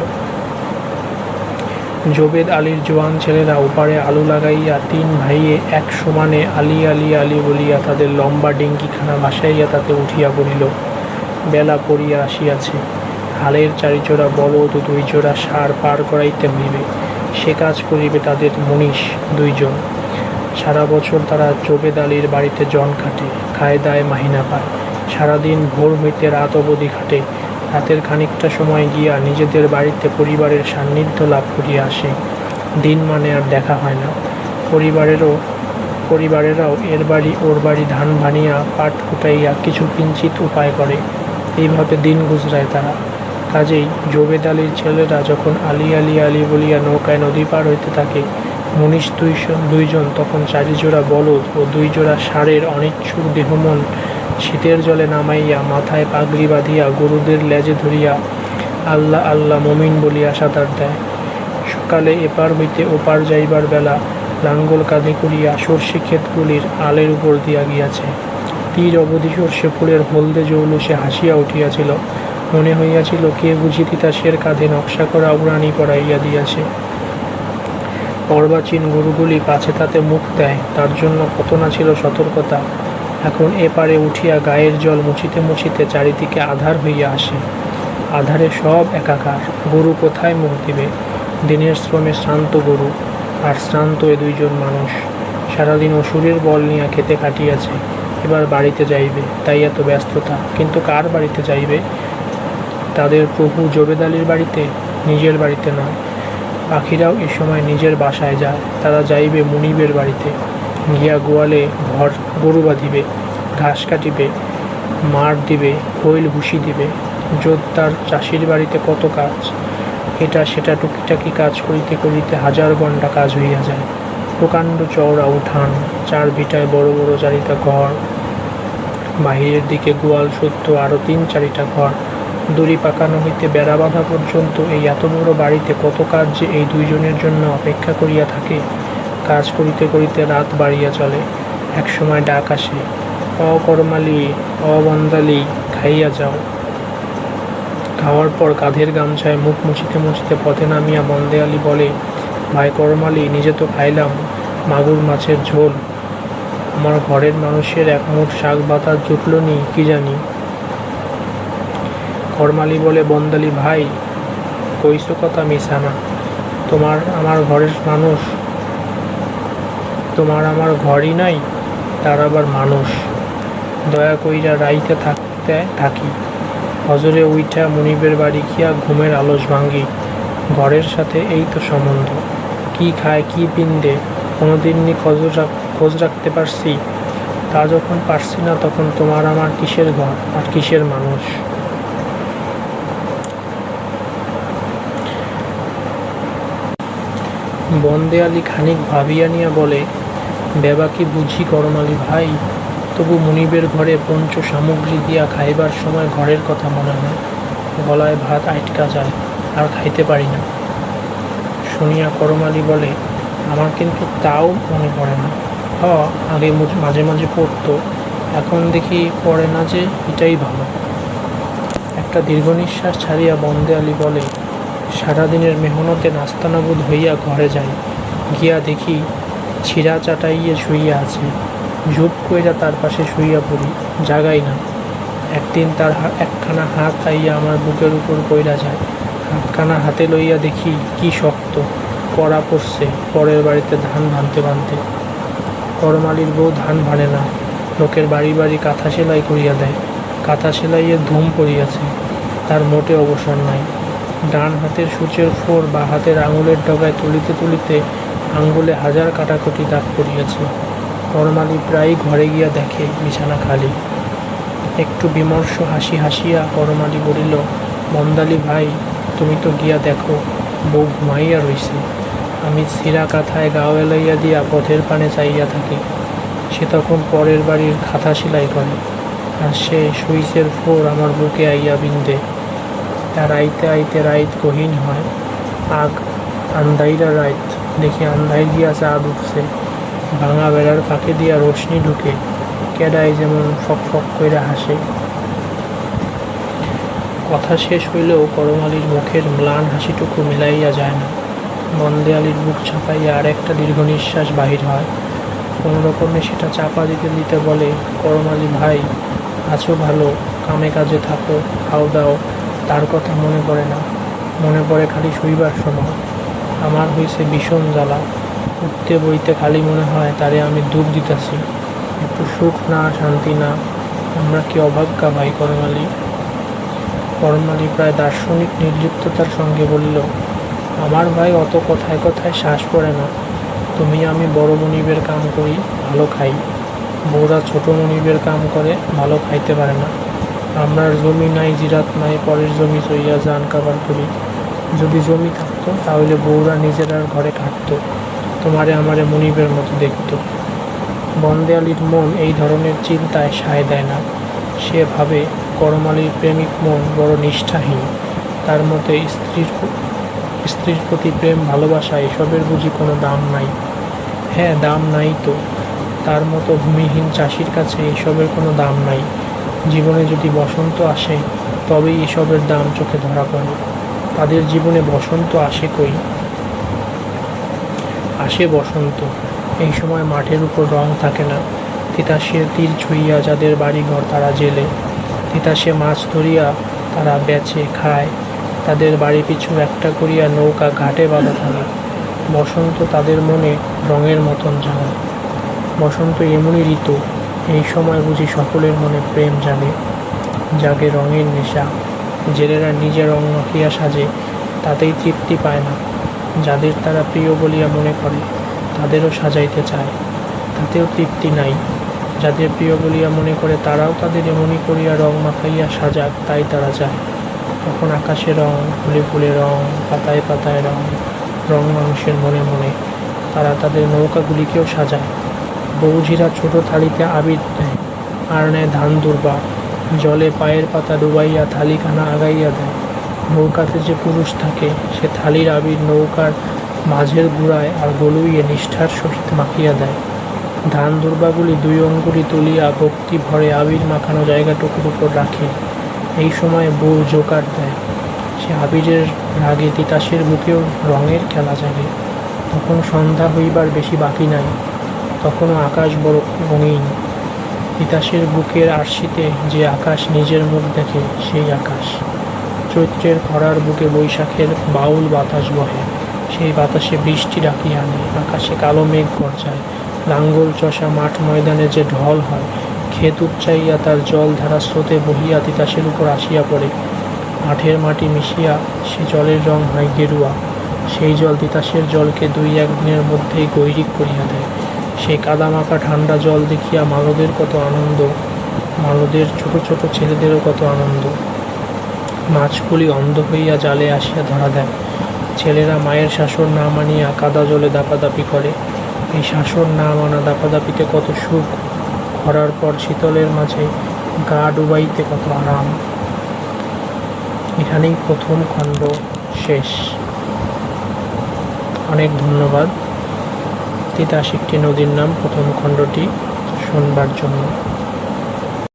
জোবেদ আলীর জোয়ান ছেলেরা ওপারে আলু লাগাইয়া তিন ভাইয়ে এক সমানে আলি আলি আলি বলিয়া তাদের লম্বা ডিঙ্গিখানা ভাসাইয়া তাতে উঠিয়া পড়িল। বেলা পড়িয়া আসিয়াছে, হালের চারিজোড়া বলদ ও দুই জোড়া ষাঁড় পার করাইতে হইবে। সে কাজ করিবে তাদের মুনিশ দুইজন। সারা বছর তারা জোবেদ আলীর বাড়িতে জন খাটে, খায় দায় মাহিনা পায়। সারাদিন ভোর হইতে রাত অবধি খাটে। রাতের খানিকটা সময় গিয়া নিজেদের বাড়িতে পরিবারের সান্নিধ্য লাভ করিয়া আসে। দিন মানে আর দেখা হয় না। পরিবারেরাও এর বাড়ি ওর বাড়ি ধান ভানিয়া পাট কুটাইয়া কিছু কিঞ্চিত উপায় করে। এইভাবে দিন গুজরায় তারা। কাজেই জোবেদ আলীর ছেলেরা যখন আলি আলি আলি বলিয়া নৌকায় নদী পার হইতে থাকে, মুনিশ দুইজন তখন চারিজোড়া বলদ ও দুই জোড়া ষাঁড়ের অনিচ্ছুক দেহমন শীতের জলে নামাইয়া মাথায় পাগড়ি বাঁধিয়া গরুদের লেজে ধরিয়া আল্লাহ আল্লাহ মমিন বলিয়া সাঁতার দেয়। সকালে এপার হইতে ওপার যাইবার বেলা লাঙ্গল কাঁধে করিয়া সর্ষে ক্ষেতগুলির আলের উপর দিয়া গিয়াছে। তীর অবধি সর্ষে ফুলের হলদে জৌলুসে হাসিয়া উঠিয়াছিল। মনে হইয়াছিল কে বুঝি তিতাসের কাঁধে নকশা করা উড়ানি পড়াইয়া দিয়াছে। অর্বাচীন গরুগুলি পাছে তাতে মুখ দেয়, তার জন্য কত না ছিল সতর্কতা। এখন এপারে উঠিয়া গায়ের জল মুছিতে মুছিতে চারিদিকে আঁধার হইয়া আসে। আঁধারে সব একাকার। গরু কোথায় মুখ দিবে? দিনের শ্রমে শ্রান্ত গরু, আর শ্রান্ত এ দুইজন মানুষ। সারাদিন অসুরের বল নিয়ে খেতে কাটিয়াছে, এবার বাড়িতে যাইবে, তাই এত ব্যস্ততা। কিন্তু কার বাড়িতে যাইবে? তাদের প্রভু জবেদ আলীর বাড়িতে, নিজের বাড়িতে নয়। পাখিরাও এ সময় নিজের বাসায় যায়। তারা যাইবে মুনিবের বাড়িতে, গিয়া গোয়ালে ঘর গরু বাঁধিবে, ঘাস কাটিবে, মার দিবে, খৈল ভুসি দিবে। যোদ্ধার চাষির বাড়িতে কত কাজ, এটা সেটা টুকিটাকি কাজ করিতে করিতে হাজার ঘণ্টা কাজ হইয়া যায়। প্রকাণ্ড চওড়া উঠান, চার ভিটায় বড় বড় চারিটা ঘর, বাহিরের দিকে গোয়াল সত্য আরও ৩-৪টা ঘর, দড়ি পাকানো হইতে বেড়া বাঁধা পর্যন্ত এই এত বড় বাড়িতে কত কাজ যে এই দুইজনের জন্য অপেক্ষা করিয়া থাকে। কাজ করিতে করিতে রাত বাড়িয়া চলে। একসময় ডাক আসে, অকর্মালি, অবন্দালি, খাইয়া যাও। খাওয়ার পর কাঁধের গামছায় মুখ মুছিতে মুছিতে পথে নামিয়া বন্দে আলী বলে, ভাই করমালি, নিজে তো খাইলাম মাগুর মাছের ঝোল, আমার ঘরের মানুষের এক মুঠ শাক ভাতা জুটল নি কি জানি। করমালি বলে, বন্দালি ভাই, কইছো কথা মিশা না। তোমার আমার ঘরের মানুষ, তোমার আমার ঘরই নাই, তার আবার মানুষ। দয়া কইরা রাইতে থাকতে থাকি, হজরে উইঠা মুনিবের বাড়ি গিয়া ঘুমের আলস ভাঙ্গি। ঘরের সাথে এই তো সম্বন্ধ। কি খায় কি পিন্দে কোনোদিনই খোঁজ রাখতে পারছি? তা যখন পারছি না, তখন তোমার আমার কিসের ঘর আর কিসের মানুষ? বন্দে আলী খানিক ভাবিয়া নিয়া বলে, বেবা কি বুঝি করমালি ভাই, তবু মুনিবের ঘরে পঞ্চ সামগ্রী দিয়া খাইবার সময় ঘরের কথা মনে হয়। গলায় ভাত আটকা যায়, আর খাইতে পারি না। শুনিয়া করমালি বলে, আমার কিন্তু তাও মনে পড়ে না। আগে মাঝে মাঝে পড়তো, এখন দেখি পড়ে না, যে এটাই ভালো। একটা দীর্ঘ নিঃশ্বাস ছাড়িয়া বন্দে আলী বলে, সারাদিনের মেহনতে নাস্তানাবুদ হইয়া ঘরে যাই, গিয়া দেখি ছিঁড়া চাটাইয়ে শুইয়া আছে। ঝুপ কইরা তার পাশে শুইয়া পড়ি, জাগাই না। একদিন তার একখানা হাত আইয়া আমার বুকের উপর পইরা যায়। হাতখানা হাতে লইয়া দেখি কি শক্ত, কড়া পড়ছে পরের বাড়িতে ধান ভানতে ভানতে। করমালির বউ ধান ভানে না, লোকের বাড়ি বাড়ি কাঁথা সেলাই করিয়া দেয়। কাঁথা সেলাইয়ের ধুম পড়িয়াছে, তার মোটে অবসর নাই। ডান হাতের সূচের ফোর বা হাতের আঙুলের ডগায় তুলিতে তুলিতে আঙ্গুলে হাজার কাটাকুটি দাগ পড়িয়াছে। করমালি প্রায় ঘরে গিয়া দেখে বিছানা খালি। একটু বিমর্ষ হাসি হাসিয়া করমালি বলিল, বন্দালি ভাই, তুমি তো গিয়া দেখো, বউ ঘুমাইয়া রইছে। আমি ছিঁড়া কাঁথায় গাও এলাইয়া দিয়া পথের পানে চাইয়া থাকি। সে তখন পরের বাড়ির কাঁথা সেলাই করে, আর সে সুইচের ফোর আমার বুকে আইয়া বিন্দে। তার আইতে আইতে রাইত গহীন হয়। আগ আন্দাইরা রাইত, দেখি আন্দাই দিয়া চাঁদ উঠছে। ভাঙা বেড়ার ফাঁকে দিয়া রোশনি ঢুকে, কেডাই যেমন ফক ফক কইরা হাসে। কথা শেষ হইলেও করমালির মুখের ম্লান হাসিটুকু মিলাইয়া যায় না। বন্দে আলীর বুক ছাপাইয়া আর একটা দীর্ঘ নিঃশ্বাস বাহির হয়। কোনো রকমে সেটা চাপা দিতে দিতে বলে, করমালি ভাই, আছো ভালো, কামে কাজে থাকো, খাও দাও, তার কথা মনে পড়ে না। মনে পড়ে খালি শুইবার সময়। আমার হইছে ভীষণ জ্বালা, উঠতে বইতে খালি মনে হয় তারে আমি দুঃখ দিতেছি। একটু সুখ না, শান্তি না। আমরা কি অভাগ্যা ভাই করমালি। করমালি প্রায় দার্শনিক নির্লিপ্ততার সঙ্গে বলল, আমার ভাই অত কথায় কথায় শ্বাস পড়ে না। তুমি আমি বড় মনিবের কাম করি, ভালো খাই। বউরা ছোট মনিবের কাম করে, ভালো খাইতে পারে না। আমরার জমি নাই, জিরাত নাই, পরের জমি চইয়া জান কাবার করি। যদি জমি থাকতো তাহলে বউরা নিজেরার ঘরে খাটতো, তোমারে আমারে মনিবের মতো দেখত। বন্দে আলীর মন এই ধরনের চিন্তায় সায় দেয় না। সে ভাবে করমালির প্রেমিক মন বড় নিষ্ঠাহীন। তার মতে স্ত্রীর প্রতি প্রেম ভালোবাসা এসবের বুঝি কোনো দাম নাই? হ্যাঁ, দাম নাই তো। তার মতো ভূমিহীন চাষির কাছে এসবের কোনো দাম নাই। জীবনে যদি বসন্ত আসে, তবেই এসবের দাম চোখে ধরা পড়ে। তাদের জীবনে বসন্ত আসে কই? আসে বসন্ত। এই সময় মাঠের উপর রং থাকে না। তিতাসের তীর ছুঁইয়া যাদের বাড়িঘর তারা জেলে। তিতাসে মাছ ধরিয়া তারা বেচে খায়। তাদের বাড়ি পিছু একটা করিয়া নৌকা ঘাটে বাঁধা থাকে। বসন্ত তাদের মনে রঙের মতন জাগায়। বসন্ত এমনই ঋতু, এই সময় বুঝি সকলের মনে প্রেম জাগে, জাগে রঙের নেশা। জেলেরা নিজে রং মাখিয়া সাজে, তাতেই তৃপ্তি পায় না। যাদের তারা প্রিয় বলিয়া মনে করে তাদেরও সাজাইতে চায়, তাতেও তৃপ্তি নাই। যাদের প্রিয় বলিয়া মনে করে তারাও তাদের এমনি করিয়া রং মাখাইয়া সাজাক, তাই তারা চায়। তখন আকাশে রং, ফুলে ফুলে রং, পাতায় পাতায় রং, রং মানুষের মনে মনে। তারা তাদের নৌকাগুলিকেও সাজায়। বউঝিরা ছোট থালিতে আবির দেয়, আর নেয় ধান দুর্বা। জলে পায়ের পাতা ডুবাইয়া থালিখানা আগাইয়া দেয়। নৌকাতে যে পুরুষ থাকে সে থালির আবির নৌকার মাঝের গুড়ায় আর গলুইয়ে নিষ্ঠার সহিত মাখিয়া দেয়। ধান দুর্বাগুলি 2 অঙ্গুলি তুলিয়া ভক্তি ভরে আবির মাখানো জায়গাটুকুর উপর রাখে। এই সময় বউ জোকার দেয়। সে আবিরের রাগে তিতাসের বুকেও রঙের খেলা জাগে। তখন সন্ধ্যা হইবার বেশি বাকি নাই, তখনও আকাশ বড় রঙিন। তিতাসের বুকের আরশিতে যে আকাশ নিজের মুখ দেখে সেই আকাশ। চৈত্রের খরার বুকে বৈশাখের বাউল বাতাস বহে, সেই বাতাসে বৃষ্টি ডাকিয়া আনে। আকাশে কালো মেঘ গর্জায়। লাঙ্গল চষা মাঠ ময়দানে যে ঢল হয়, ক্ষেত উচ্চাইয়া তার জল ধারা স্রোতে বহিয়া তিতাসের উপর আসিয়া পড়ে। মাঠের মাটি মিশিয়া সে জলের রং হয় গেরুয়া। সেই জল তিতাসের জলকে 2-1 দিনের মধ্যেই গৈরিক করিয়া দেয়। সেই কাদামাখা ঠান্ডা জল দেখিয়া মালদের কত আনন্দ, মালদের ছোট ছোট ছেলেদেরও কত আনন্দ। মাছগুলি অন্ধ হইয়া জালে আসিয়া ধরা দেয়। ছেলেরা মায়ের শাসন না মানিয়া কাদা জলে দাপাদাপি করে। এই শাসন না মানা দাপাদাপিতে কত সুখ, খরার পর শীতলের মাঝে গা ডুবাইতে কত আরাম। এখানেই প্রথম খণ্ড শেষ। অনেক ধন্যবাদ। তিতাস একটি নদীর নাম প্রথম খণ্ডটি শুনবার জন্য।